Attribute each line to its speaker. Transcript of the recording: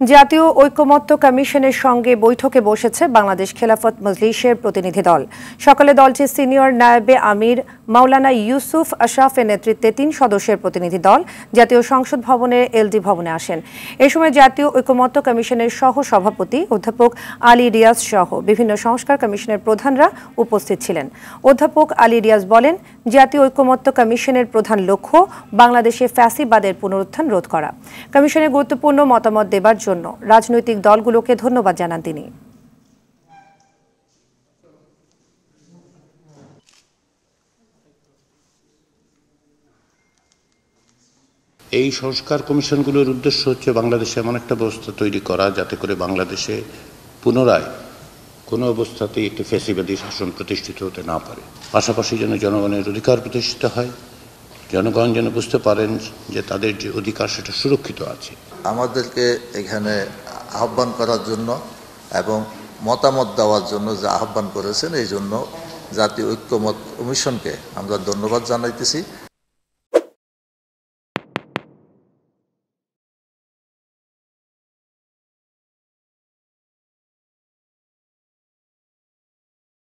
Speaker 1: জাতীয় ঐকমত্য কমিশনের সঙ্গে বৈঠকে বসেছে বাংলাদেশ খেলাফত মজলিসের প্রতিনিধি দল। সকালে দলটির সিনিয়র নায়েবে আমির মাওলানা ইউসুফ আশরাফের নেতৃত্বে ৩ সদস্যের প্রতিনিধি দল জাতীয় সংসদ ভবনের এলডি ভবনে আসেন। এ সময় জাতীয় ঐকমত্য কমিশনের সহ সভাপতি অধ্যাপক আলী রিয়াজ সহ বিভিন্ন সংস্কার কমিশনের প্রধানরা উপস্থিত ছিলেন। অধ্যাপক আলী রিয়াজ বলেন, জাতীয় ঐকমত্য কমিশনের প্রধান লক্ষ্য বাংলাদেশে ফ্যাসিবাদের পুনরুত্থান রোধ করা। কমিশনের গুরুত্বপূর্ণ মতামত দেবার জন্য রাজনৈতিক দলগুলোকে ধন্যবাদ জানান তিনি।
Speaker 2: এই সংস্কার কমিশনগুলোর উদ্দেশ্য হচ্ছে বাংলাদেশে এমন একটা ব্যবস্থা তৈরি করা যাতে করে বাংলাদেশে পুনরায় কোনো অবস্থাতেই একটি ফ্যাসিবাদী শাসন প্রতিষ্ঠিত হতে না পারে। পাশাপাশি যেন জনগণের অধিকার প্রতিষ্ঠিত হয়, জনগণ যেন বুঝতে পারেন যে তাদের যে অধিকার সেটা সুরক্ষিত আছে।
Speaker 3: আমাদেরকে এখানে আহ্বান করার জন্য এবং মতামত দেওয়ার জন্য যে আহ্বান করেছেন এই জন্য জাতীয় ঐক্যমত্য কমিশনকে আমরা ধন্যবাদ জানাইতেছি।